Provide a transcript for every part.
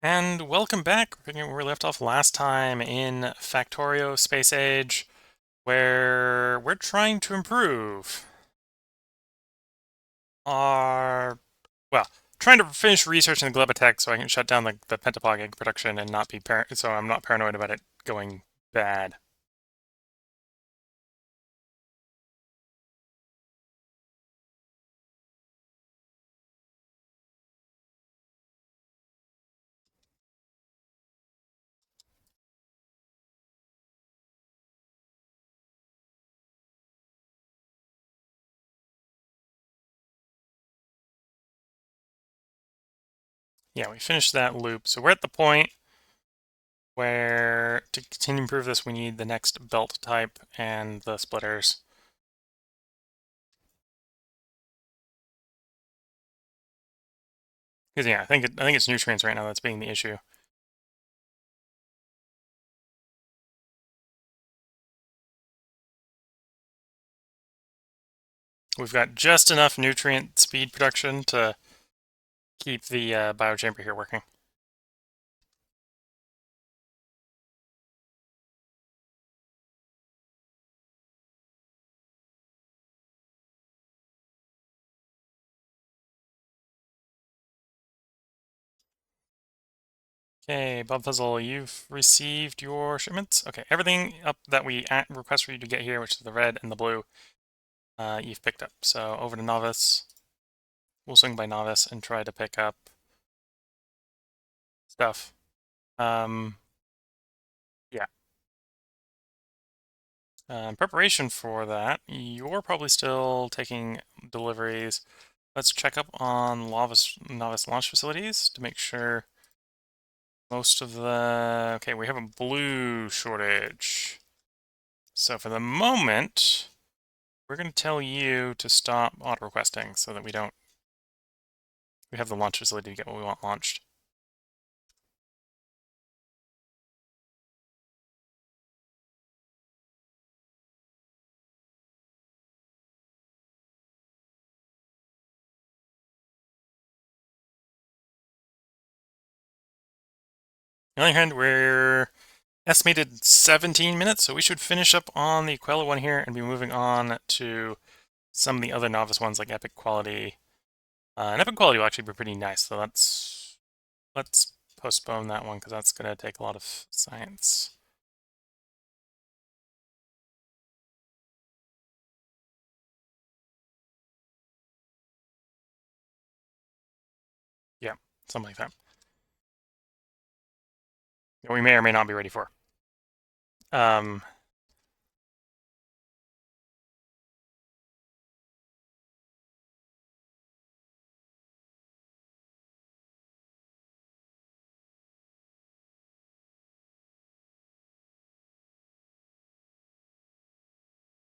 And welcome back. We're picking up where we left off last time in Factorio Space Age, where we're trying to improve our, well, trying to finish researching the Gleba tech so I can shut down the pentapog egg production and not be so I'm not paranoid about it going bad. Yeah, we finished that loop. So we're at the point where to continue to improve this, we need the next belt type and the splitters. Because yeah, I think it's nutrients right now that's being the issue. We've got just enough nutrient speed production to keep the biochamber here working. Okay, Bob Puzzle, you've received your shipments. Okay, everything up that we request for you to get here, which is the red and the blue, you've picked up. So over to Novice. We'll swing by Novice and try to pick up stuff. Yeah. In preparation for that, you're probably still taking deliveries. Let's check up on Novice launch facilities to make sure most of the... Okay, we have a blue shortage. So for the moment, we're going to tell you to stop auto requesting so that we have the launch facility to get what we want launched. On the other hand, we're estimated 17 minutes, so we should finish up on the Aquila one here and be moving on to some of the other novice ones like Epic Quality. And Epic Quality will actually be pretty nice, so let's postpone that one because that's going to take a lot of science. Yeah, something like that. We may or may not be ready for. Um,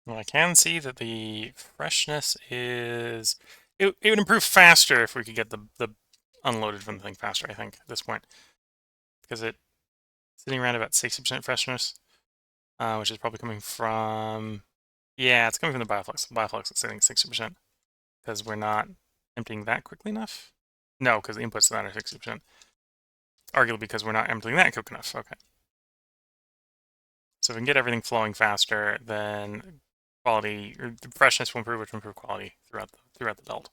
Well, I can see that the freshness is... It would improve faster if we could get the unloaded from the thing faster, I think, at this point. Because it's sitting around about 60% freshness, which is probably coming from... Yeah, it's coming from the Bioflux. The Bioflux is sitting 60%. Because we're not emptying that quickly enough? No, because the inputs to that are 60%. Arguably because we're not emptying that quick enough. Okay. So if we can get everything flowing faster, then quality, or the freshness will improve, which will improve quality throughout the belt.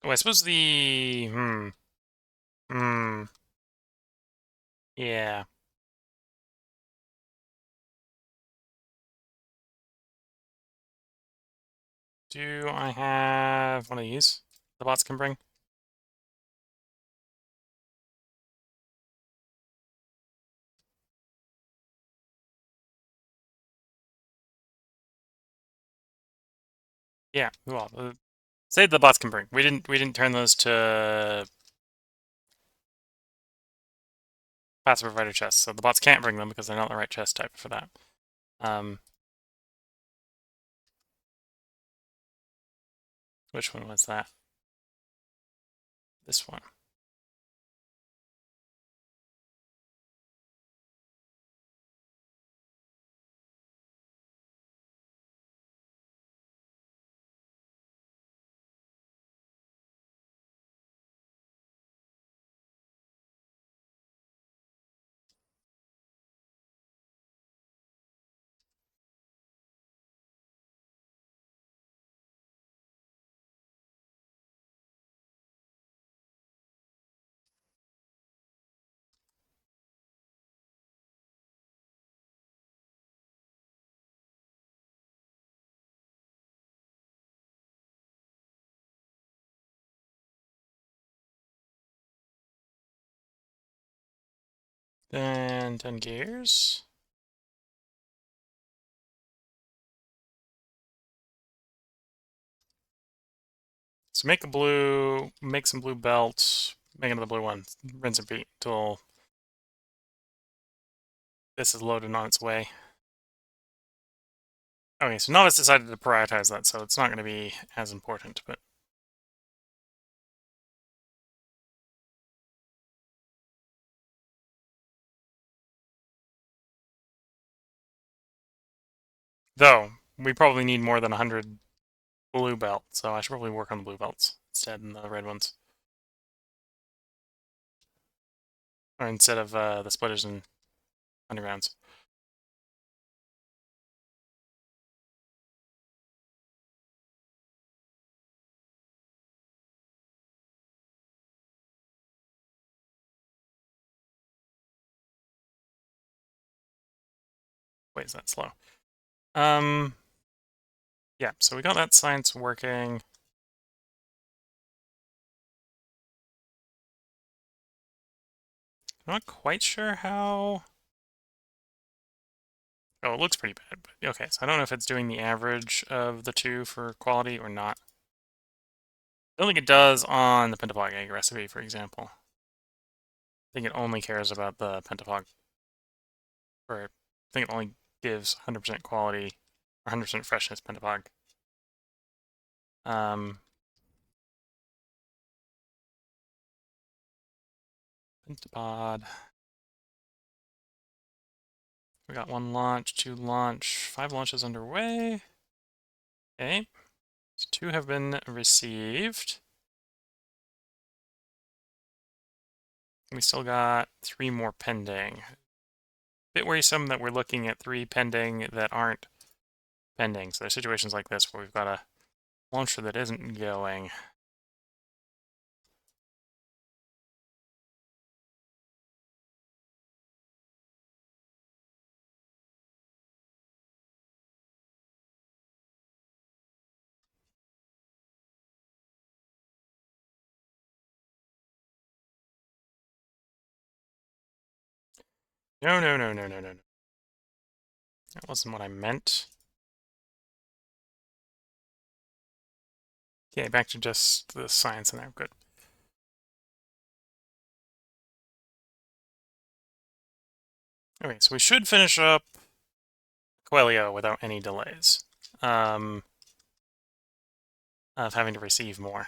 Oh, I suppose hmm, yeah. Do I have one of these the bots can bring? Yeah, well, say the bots can bring. We didn't turn those to passive provider chests, so the bots can't bring them because they're not the right chest type for that. Um, which one was that? This one. Then 10 gears. So make some blue belts, make another blue one, rinse and repeat until this is loaded on its way. Okay, so Novice decided to prioritize that, so it's not going to be as important, but though, we probably need more than 100 blue belts, so I should probably work on the blue belts instead than the red ones. Or instead of the splitters and undergrounds. Wait, is that slow? Yeah, so we got that science working. I'm not quite sure how... Oh, it looks pretty bad, but okay, so I don't know if it's doing the average of the two for quality or not. I don't think it does on the pentapog egg recipe, for example. I think it only cares about the pentapog. Or I think it only gives 100% quality, 100% freshness pentapog. Pentapod. We got 1 launch, 2 launch, 5 launches underway. Okay, so 2 have been received. We still got 3 more pending. Bit worrisome that we're looking at 3 pending that aren't pending. So there's situations like this where we've got a launcher that isn't going. No, no, no, no, no, no, no. That wasn't what I meant. Okay, back to just the science in there. Good. Okay, so we should finish up Coelho without any delays. Of having to receive more.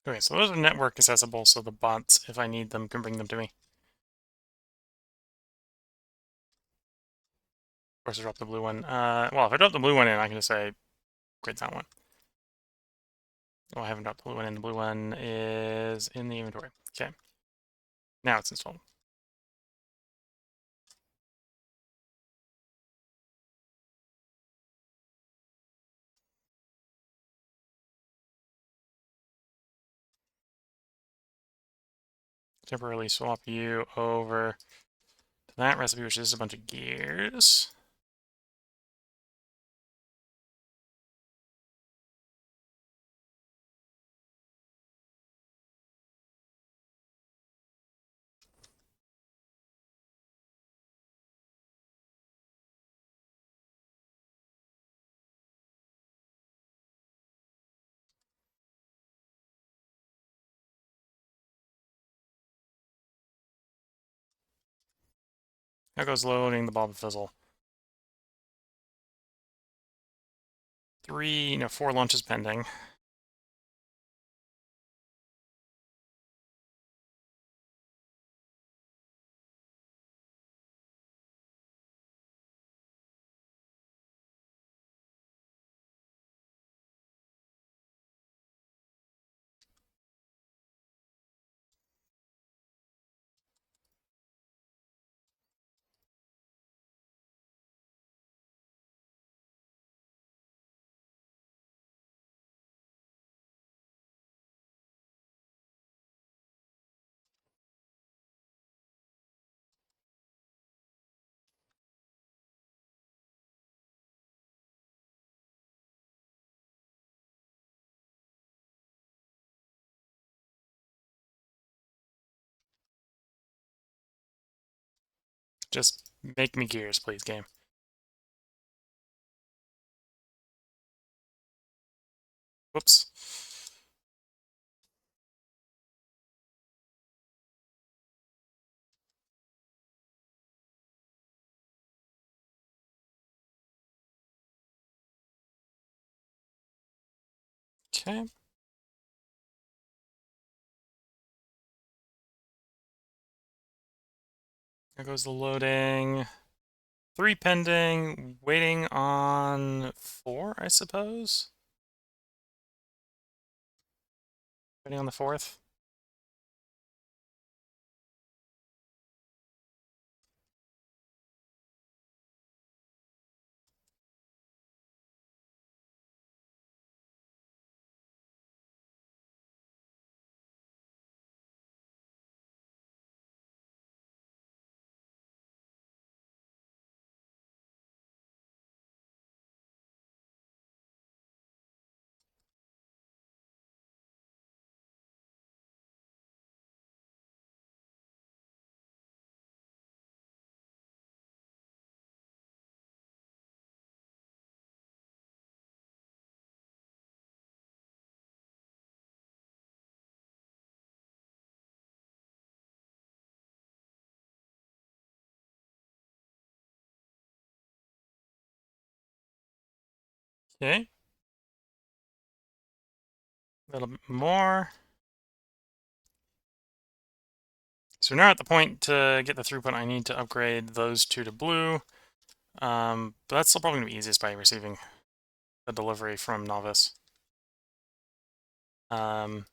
Okay, so those are network accessible, so the bots, if I need them, can bring them to me. course, I dropped the blue one. Well, if I drop the blue one in, I can just say upgrade that one. Oh, I haven't dropped the blue one in. The blue one is in the inventory. Okay. Now it's installed. Temporarily swap you over to that recipe, which is a bunch of gears. Now goes loading the Bob Fizzle. 4 launches pending. Just make me gears, please, game. Whoops. Okay. There goes the loading. 3 pending, waiting on 4, I suppose. Waiting on the 4th. Okay. A little bit more. So we're now at the point to get the throughput I need to upgrade those 2 to blue. But that's still probably going to be easiest by receiving a delivery from Novice. Um,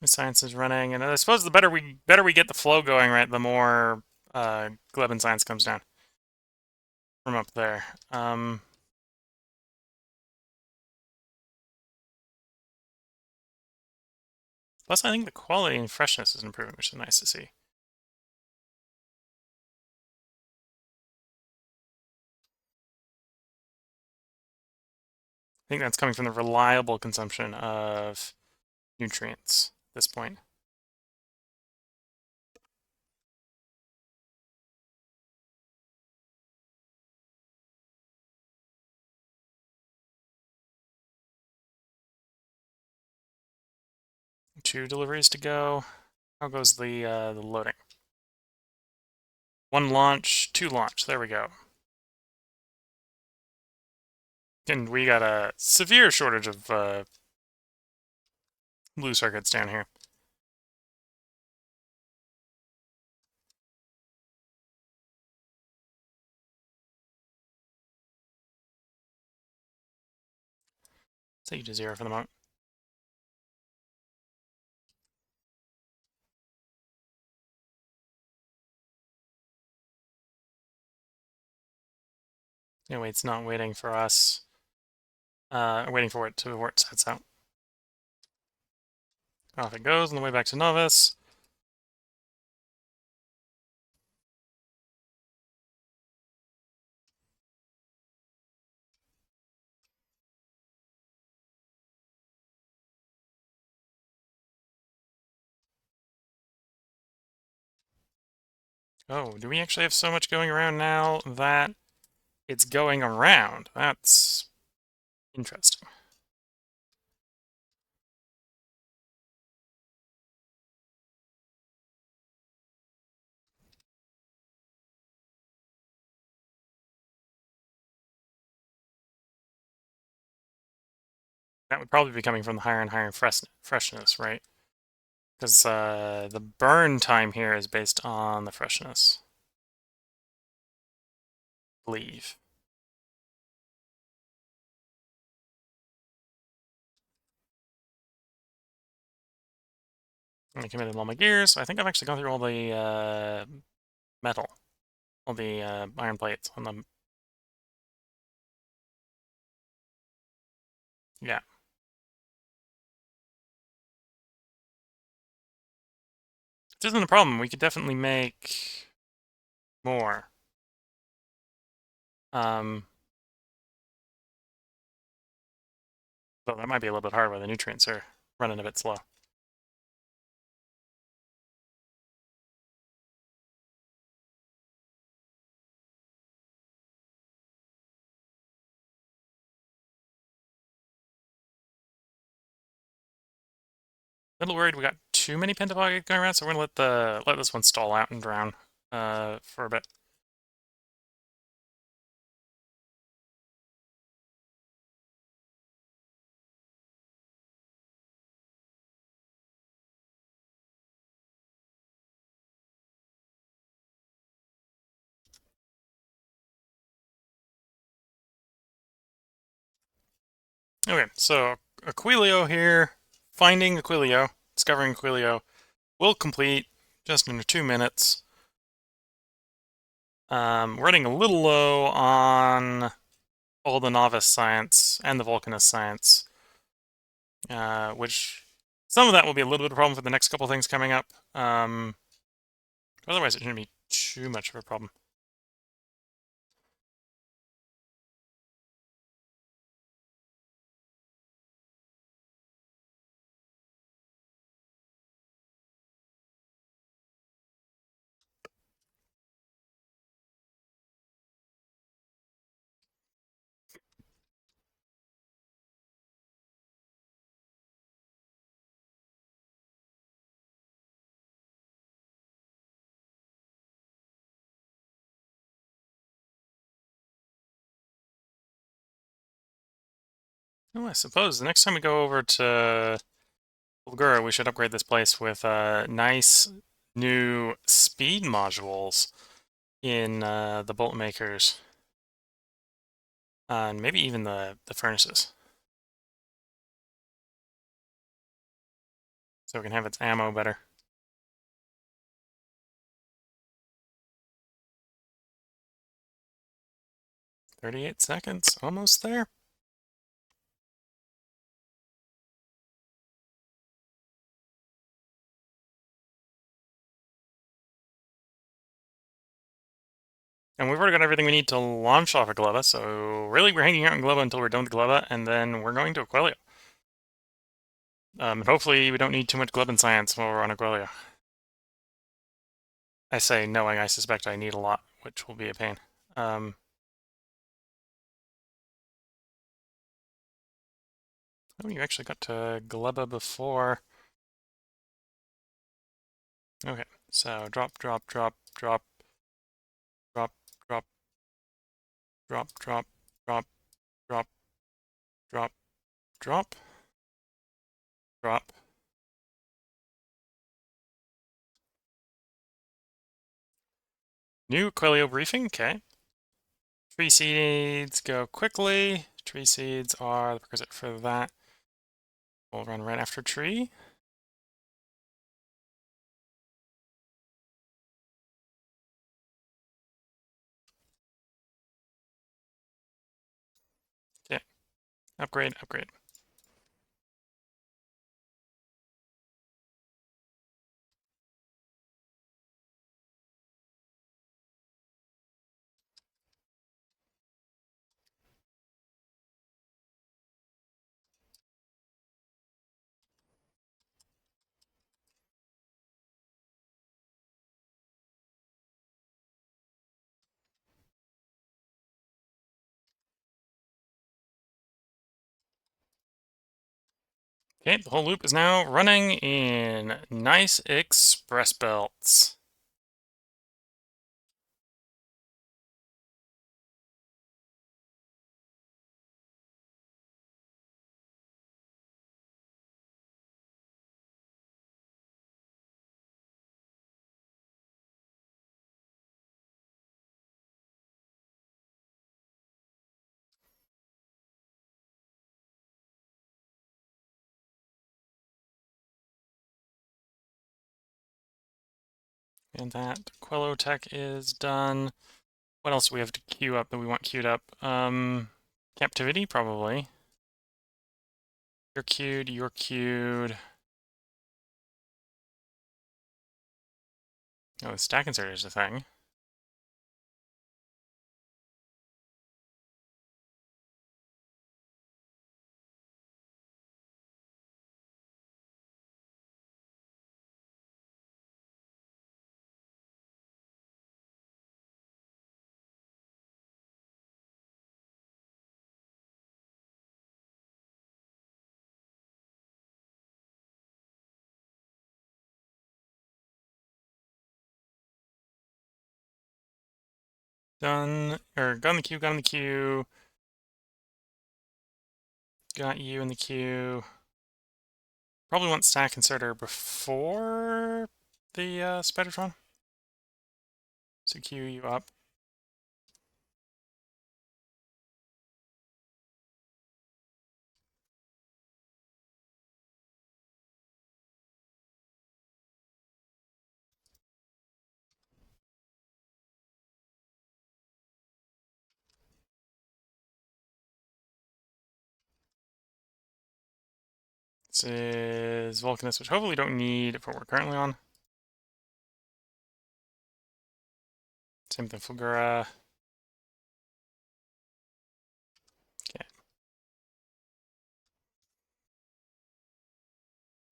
the science is running, and I suppose the better we get the flow going, right, the more Gleba science comes down from up there. Plus, I think the quality and freshness is improving, which is nice to see. I think that's coming from the reliable consumption of nutrients at this point. 2 deliveries to go. How goes the loading? 1 launch, 2 launch. There we go. And we got a severe shortage of blue circuits down here. Set you to 0 for the moment. Anyway, it's not waiting for us. Waiting for it to where it sets out. Off it goes on the way back to Novice. Oh, do we actually have so much going around now that it's going around? That's interesting. That would probably be coming from the higher and higher freshness, right? Because the burn time here is based on the freshness. I believe. I committed all my gears, so I think I've actually gone through all the metal, all the iron plates on them. Yeah. This isn't a problem. We could definitely make more. Though that might be a little bit hard where the nutrients are running a bit slow. A little worried we got too many pentapocket going around, so we're gonna let this one stall out and drown for a bit. Okay, so Aquilio here, finding Aquilio, discovering Aquilio, will complete just under 2 minutes. We're running a little low on all the novice science and the Vulcanist science, which some of that will be a little bit of a problem for the next couple things coming up. Otherwise, it shouldn't be too much of a problem. Well, I suppose the next time we go over to Bulgura, we should upgrade this place with nice new speed modules in the bolt makers, and maybe even the furnaces, so we can have its ammo better. 38 seconds, almost there. And we've already got everything we need to launch off of Gleba, so really we're hanging out in Gleba until we're done with Gleba, and then we're going to Aquilio. And hopefully we don't need too much Gleban science while we're on Aquilio. I say knowing I suspect I need a lot, which will be a pain. Oh, you actually got to Gleba before. Okay, so drop, drop, drop, drop, drop, drop, drop, drop, drop, drop, drop, drop, drop. New Quelio briefing, okay. Tree seeds go quickly. Tree seeds are the prerequisite for that. We'll run right after tree. Okay, upgrade, upgrade. Okay, the whole loop is now running in nice express belts. And that Quello tech is done. What else do we have to queue up that we want queued up? Captivity, probably. You're queued, you're queued. Oh, the stack inserter is a thing. Done, or got in the queue, got in the queue. Got you in the queue. Probably want stack inserter before the Spidertron. So queue you up. This is Vulcanus, which hopefully we don't need for what we're currently on. Same thing, Fulgura. Okay.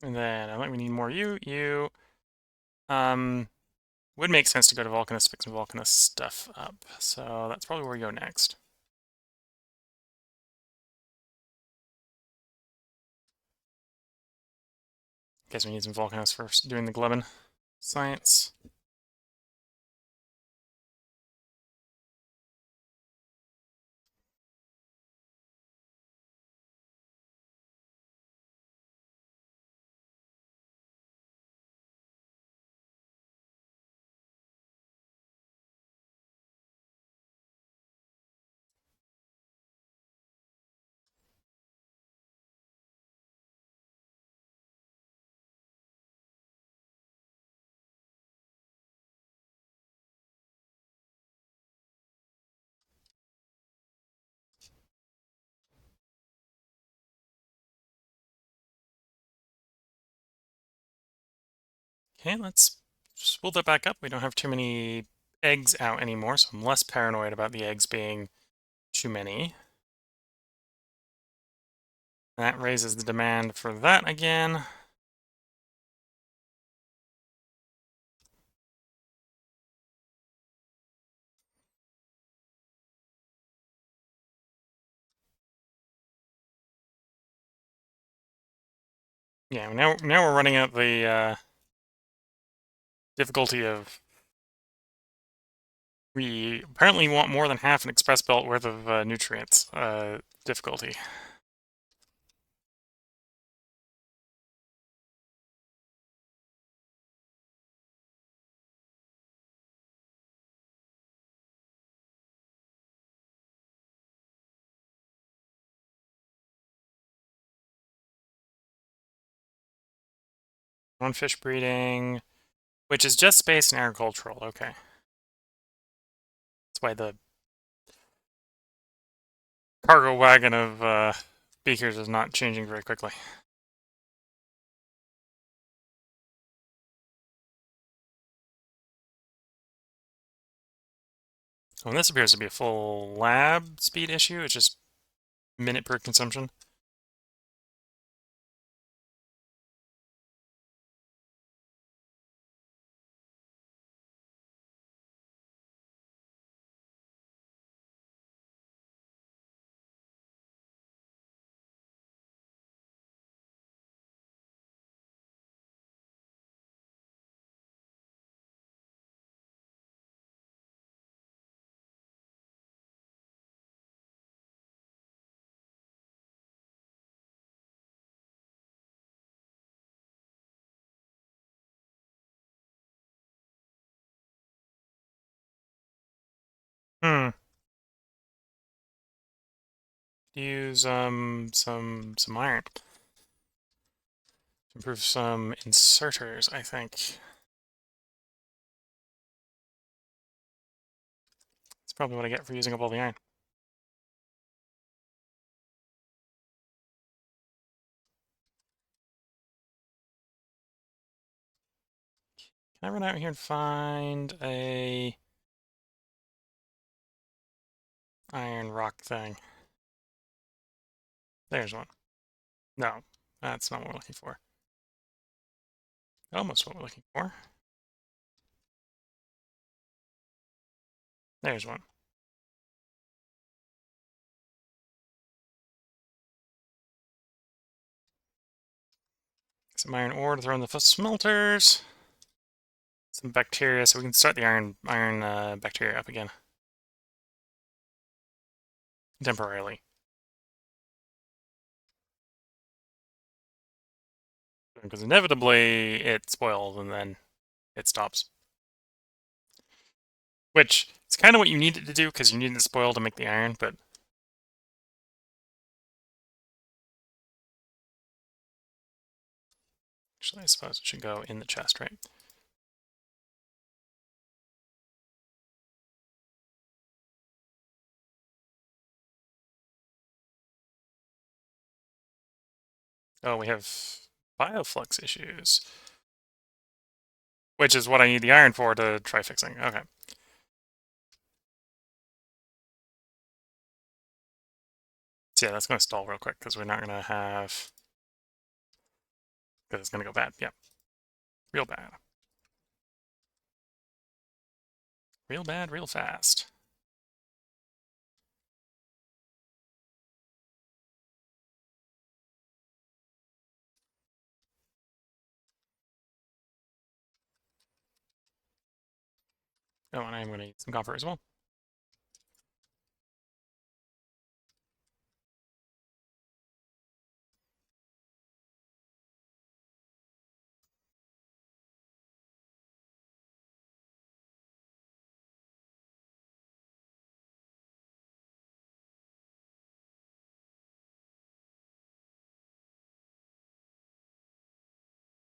And then I think we need more you. Would make sense to go to Vulcanus to pick some Vulcanus stuff up. So that's probably where we go next. Guess we need some Vulcanus first, doing the Gleben science. Okay, let's spool that back up. We don't have too many eggs out anymore, so I'm less paranoid about the eggs being too many. That raises the demand for that again. Yeah, now we're running out the difficulty of we apparently want more than half an express belt worth of nutrients difficulty. One fish breeding, which is just space and agricultural. Okay. That's why the cargo wagon of beakers is not changing very quickly. Oh, and this appears to be a full lab speed issue. It's just minute per consumption. Hmm. Use some iron. Improve some inserters, I think. That's probably what I get for using up all the iron. Can I run out here and find a iron rock thing? There's one. No, that's not what we're looking for. Almost what we're looking for. There's one. Some iron ore to throw in the smelters. Some bacteria, so we can start the iron bacteria up again. Temporarily. Because inevitably it spoils and then it stops. Which is kind of what you need it to do, because you need it to spoil to make the iron, but actually I suppose it should go in the chest, right? Oh, we have bioflux issues. Which is what I need the iron for to try fixing. Okay. So yeah, that's going to stall real quick, because we're not going to have... Because it's going to go bad. Yeah. Real bad. Real bad, real fast. Oh, and I'm going to eat some copper as well.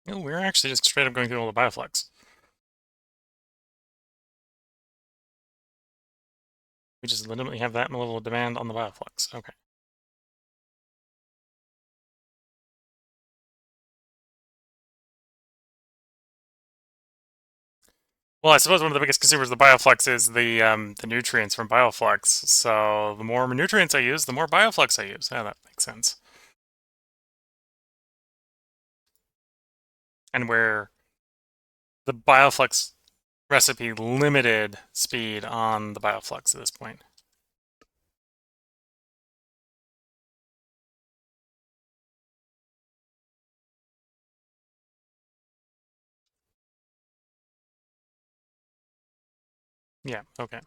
Oh, we're actually just straight up going through all the bioflux. We just legitimately have that level of demand on the bioflux. Okay. Well, I suppose one of the biggest consumers of the bioflux is the nutrients from bioflux. So the more nutrients I use, the more bioflux I use. Yeah, that makes sense. And where the bioflux recipe limited speed on the bioflux at this point. Yeah, okay.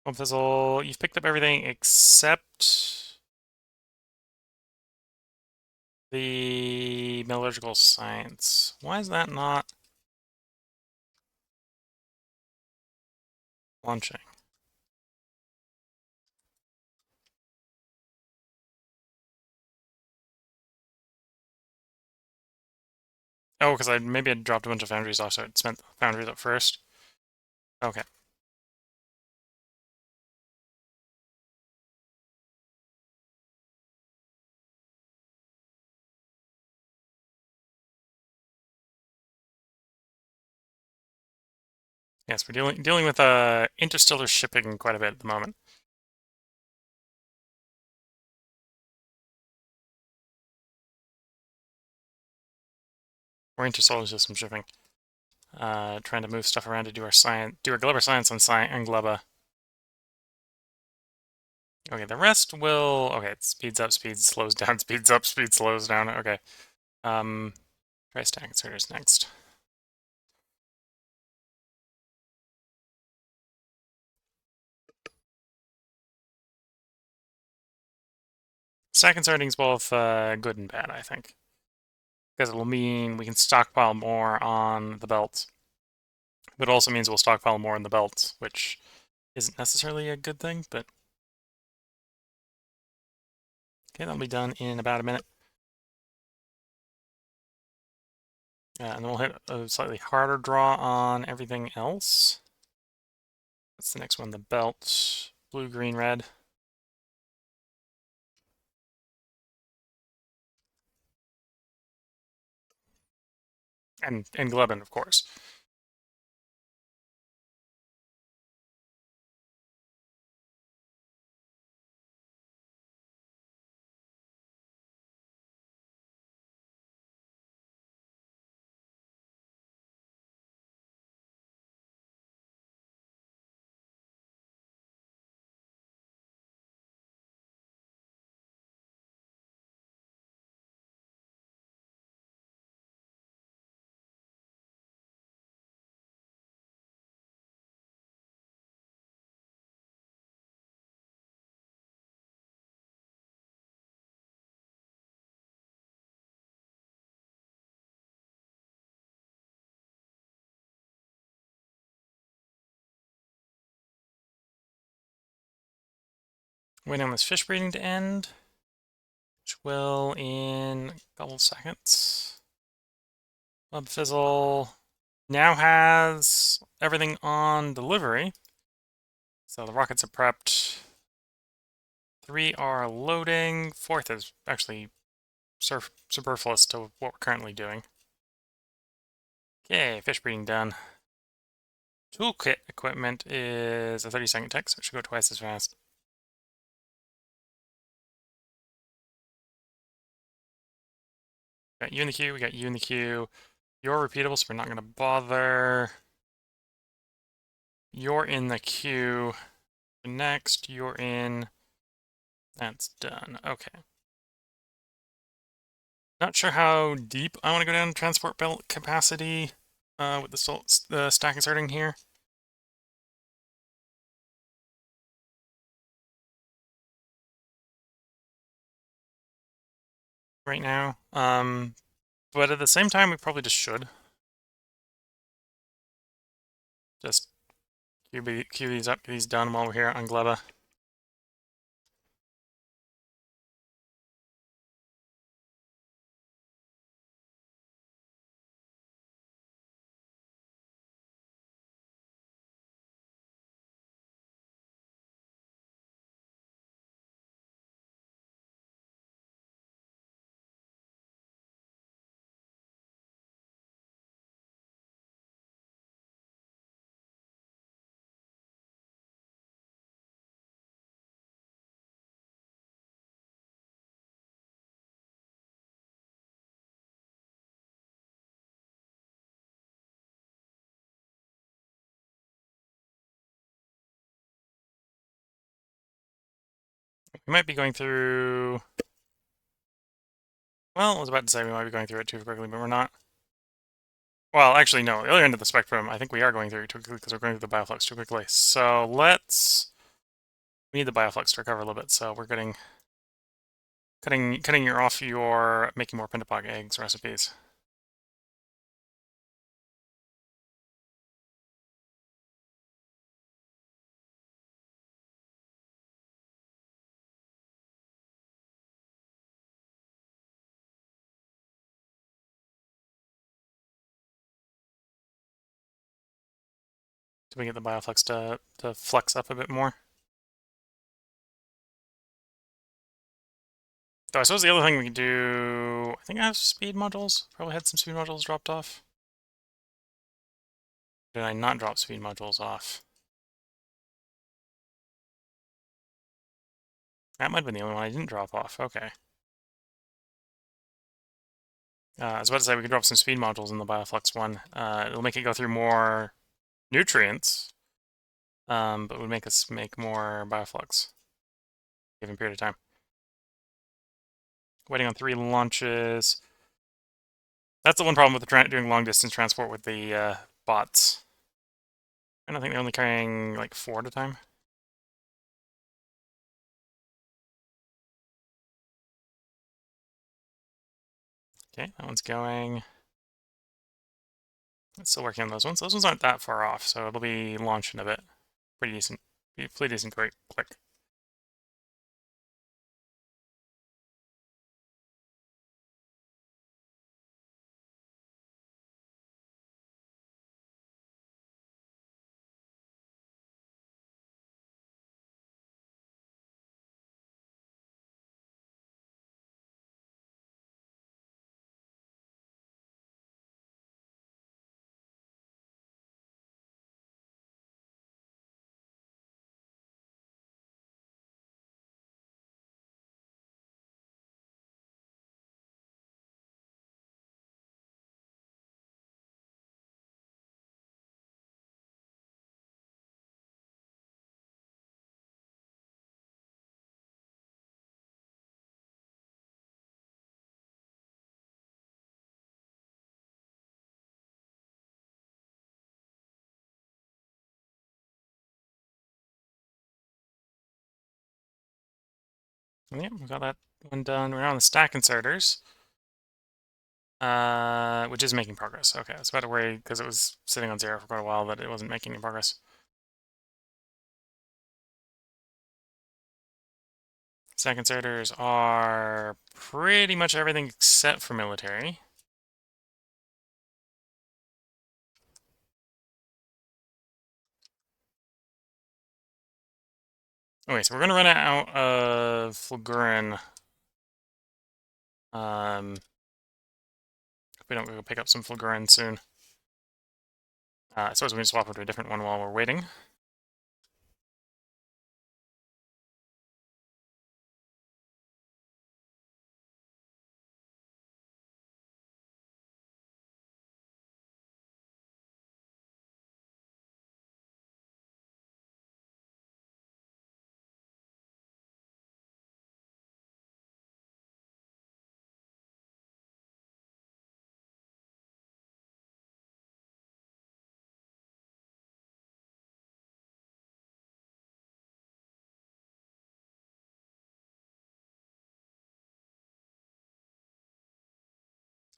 Well, Fizzle, you've picked up everything except the metallurgical science. Why is that not launching? Oh, because maybe I dropped a bunch of foundries off, so it spent foundries up first. Okay. Yes, we're dealing with interstellar shipping quite a bit at the moment. Or intersolar system shipping. Trying to move stuff around to do our science, do our Gleba science on Gleba. Okay, the rest will. Okay, it speeds up, speeds slows down, speeds up, speed slows down. Okay. Try stack inserters next. Stack inserting is both good and bad, I think, because it will mean we can stockpile more on the belts. But it also means we'll stockpile more in the belts, which isn't necessarily a good thing, but okay, that'll be done in about a minute. And then we'll hit a slightly harder draw on everything else. That's the next one, the belt. Blue, green, red. And Gleben, of course. Waiting on this fish breeding to end, which will in a couple seconds. Club Fizzle now has everything on delivery. So the rockets are prepped. 3 are loading. 4th is actually superfluous to what we're currently doing. Okay, fish breeding done. Toolkit equipment is a 30-second tech, so it should go twice as fast. Got you in the queue, we got you in the queue. You're repeatable, so we're not going to bother. You're in the queue. Next, you're in. That's done. Okay. Not sure how deep I want to go down transport belt capacity with the stack inserting here. Right now. But at the same time, we probably just should. Just queue these up, get these done while we're here on Gleba. We might be going through Well, I was about to say we might be going through it too quickly, but we're not. Well, actually, no. The other end of the spectrum, I think we are going through it too quickly because we're going through the bioflux too quickly. So let's... We need the bioflux to recover a little bit, so we're cutting your off your making more pentapock eggs recipes. So we get the bioflux to flex up a bit more. Though I suppose the other thing we can do... I think I have speed modules. Probably had some speed modules dropped off. Did I not drop speed modules off? That might have been the only one I didn't drop off. Okay. I was about to say we could drop some speed modules in the bioflux one. It'll make it go through more nutrients, but would make us make more bioflux given period of time. Waiting on 3 launches. That's the one problem with doing long distance transport with the bots. I don't think they're only carrying like 4 at a time. Okay, that one's going. It's still working on those ones. Those ones aren't that far off, so it'll be launching a bit. Pretty decent. Pretty decent quick. Yeah, we got that one done. We're on the stack inserters, which is making progress. Okay, I was about to worry because it was sitting on 0 for quite a while that it wasn't making any progress. Stack inserters are pretty much everything except for military. Okay, so we're gonna run out of Fulgurin. If we don't go pick up some Fulgurin soon. I suppose we can swap it to a different one while we're waiting.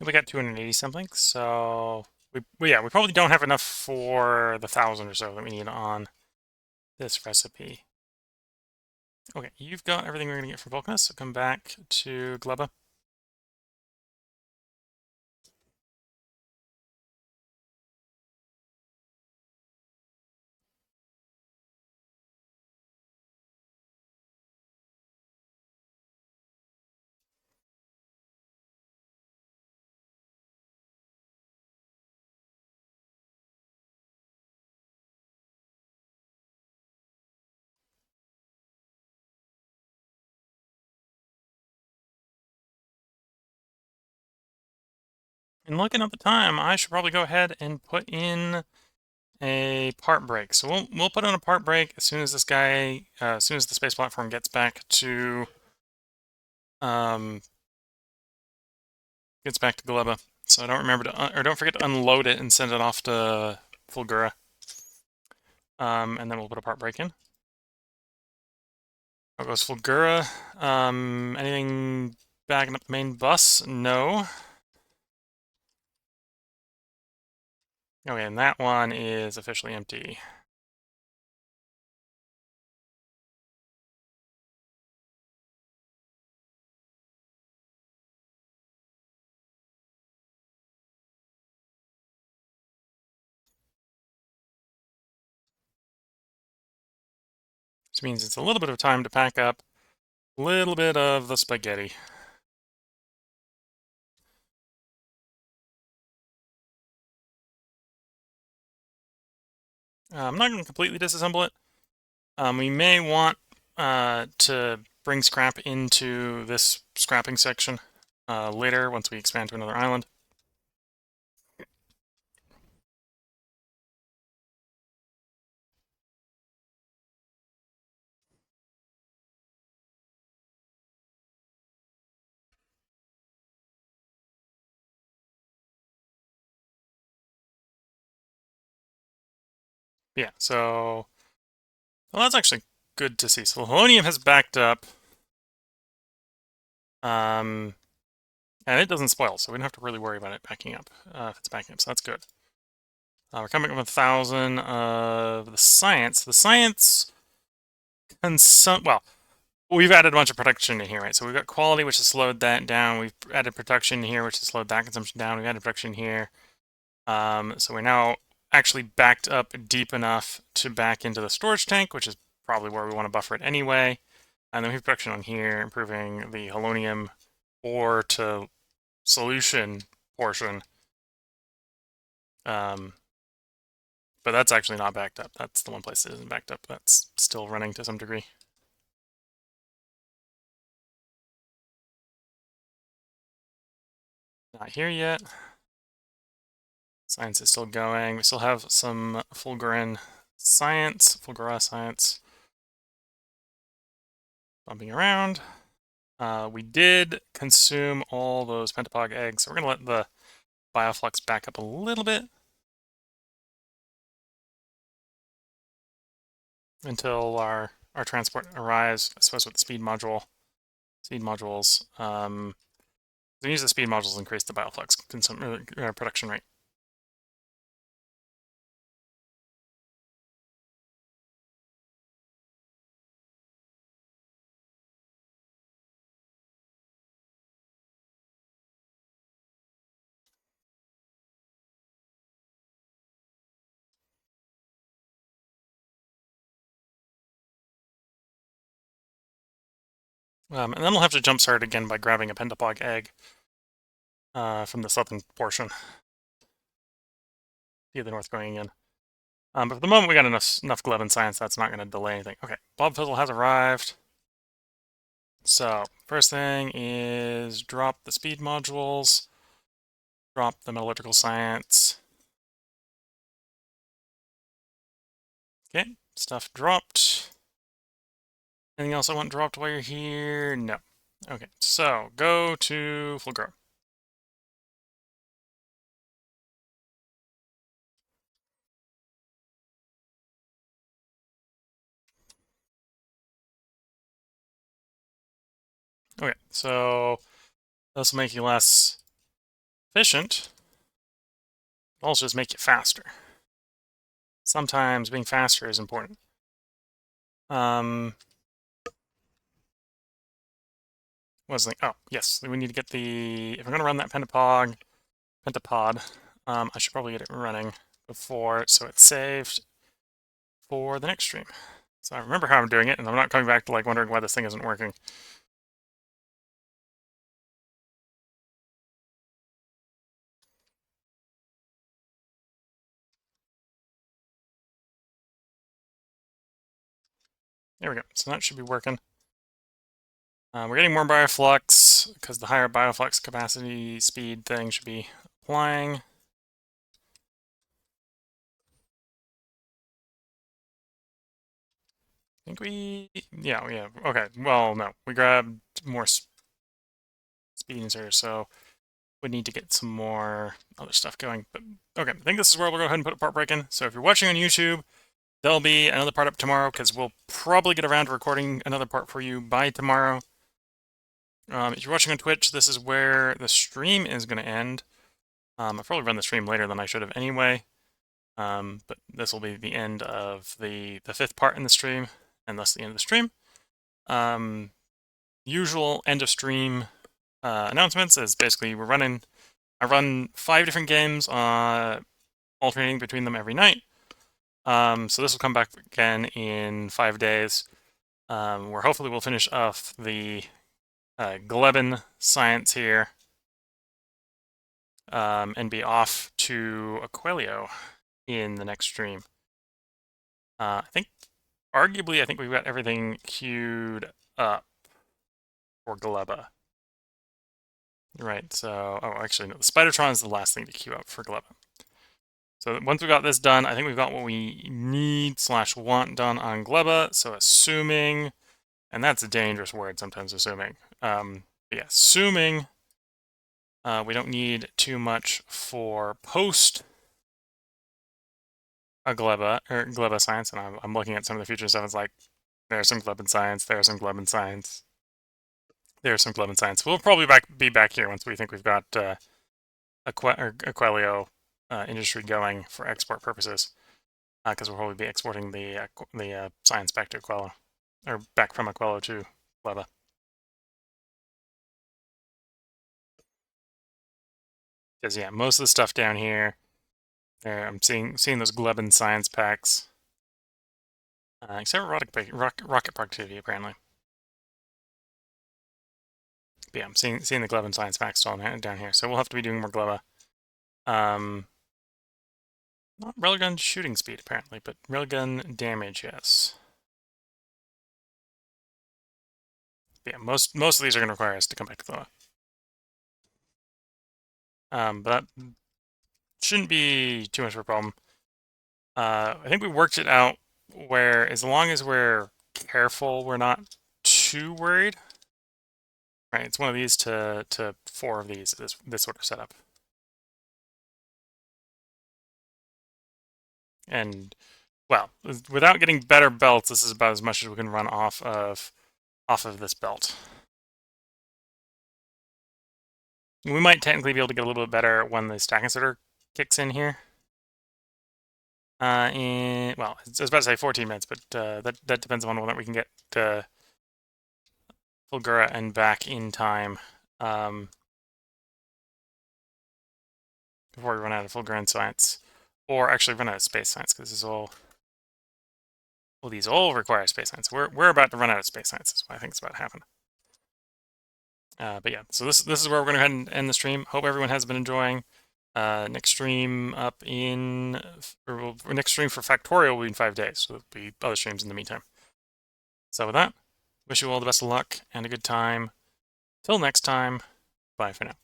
We got 280 something, so yeah, we probably don't have enough for the 1,000 or so that we need on this recipe. Okay, you've got everything we're gonna get for Vulcanus, so come back to Gleba. And looking at the time, I should probably go ahead and put in a part break. So we'll put in a part break as soon as this guy, as soon as the space platform gets back to gets back to Gleba. So don't remember to, or don't forget to unload it and send it off to Fulgura. And then we'll put a part break in. There goes Fulgura. Anything backing up the main bus? No. Okay, and that one is officially empty. Which means it's a little bit of time to pack up a little bit of the spaghetti. I'm not going to completely disassemble it. We may want to bring scrap into this scrapping section later once we expand to another island. Yeah, so well, that's actually good to see. So Helonium has backed up, and it doesn't spoil, so we don't have to really worry about it backing up if it's backing up. So that's good. We're coming up with 1,000 of the science. The science well, we've added a bunch of production in here, right? So we've got quality, which has slowed that down. We've added production here, which has slowed that consumption down. We've added production here. So we're now actually backed up deep enough to back into the storage tank, which is probably where we want to buffer it anyway. And then we have production on here, improving the Helonium ore to solution portion. But that's actually not backed up. That's the one place that isn't backed up. That's still running to some degree. Not here yet. Science is still going. We still have some Fulgura science bumping around. We did consume all those pentapog eggs, so we're going to let the bioflux back up a little bit until our transport arrives, I suppose, with the speed modules. We use the speed modules to increase the bioflux production rate. And then we'll have to jumpstart again by grabbing a pentapog egg from the southern portion. See the north going in. But for the moment, we got enough Gleba and science that's not going to delay anything. Okay, Bob Fizzle has arrived. So, first thing is drop the speed modules, drop the metallurgical science. Okay, stuff dropped. Anything else I want dropped while you're here? No. Okay, so go to Fulgura. Okay, so this will make you less efficient. It'll also just make you faster. Sometimes being faster is important. What's the thing? Oh, yes, we need to get the, if we're going to run that pentapod, I should probably get it running before, so it's saved for the next stream. So I remember how I'm doing it, and I'm not coming back to like wondering why this thing isn't working. There we go. So that should be working. We're getting more bioflux because the higher bioflux capacity speed thing should be applying. I think yeah, okay. Well, no, we grabbed more speed here, so would need to get some more other stuff going. But okay, I think this is where we'll go ahead and put a part break in. So if you're watching on YouTube, there'll be another part up tomorrow because we'll probably get around to recording another part for you by tomorrow. If you're watching on Twitch, this is where the stream is going to end. I'll probably run the stream later than I should have anyway. But this will be the end of the fifth part in the stream, and thus the end of the stream. Usual end of stream announcements is basically I run 5 different games, alternating between them every night. So this will come back again in 5 days, where hopefully we'll finish off the Gleben science here, and be off to Aquelio in the next stream. I think we've got everything queued up for Gleba. Right, so, oh, actually, no, the Spidertron is the last thing to queue up for Gleba. So once we got this done, I think we've got what we need/want done on Gleba. So assuming, and that's a dangerous word sometimes, assuming. But yeah, assuming we don't need too much for post a Gleba, or Gleba science, and I'm looking at some of the future stuff. It's like, there's some Gleben science, there's some Gleben science, there's some Gleben science. We'll probably be back here once we think we've got Aquelio industry going for export purposes, because we'll probably be exporting the science back to Aquello, or back from Aquello to Gleba. Because yeah, most of the stuff down here, I'm seeing those Gleben science packs, except for rocket productivity apparently. But yeah, I'm seeing the Gleben science packs still down here, so we'll have to be doing more Gleba. Not railgun shooting speed apparently, but railgun damage, yes. But yeah, most of these are going to require us to come back to Gleba. But that shouldn't be too much of a problem. I think we worked it out where as long as we're careful, we're not too worried. Right, it's one of these to 4 of these, this sort of setup. And, well, without getting better belts, this is about as much as we can run off of this belt. We might technically be able to get a little bit better when the stack inserter kicks in here. Well, I was about to say 14 minutes, but that depends on whether we can get Fulgura and back in time before we run out of Fulgura science, or actually run out of space science, because this is all. Well, these all require space science. We're about to run out of space science. That's what I think is about to happen. But yeah, so this is where we're going to go ahead and end the stream. Hope everyone has been enjoying. Next stream next stream for Factorio will be in 5 days, so there'll be other streams in the meantime. So with that, wish you all the best of luck and a good time. Till next time, bye for now.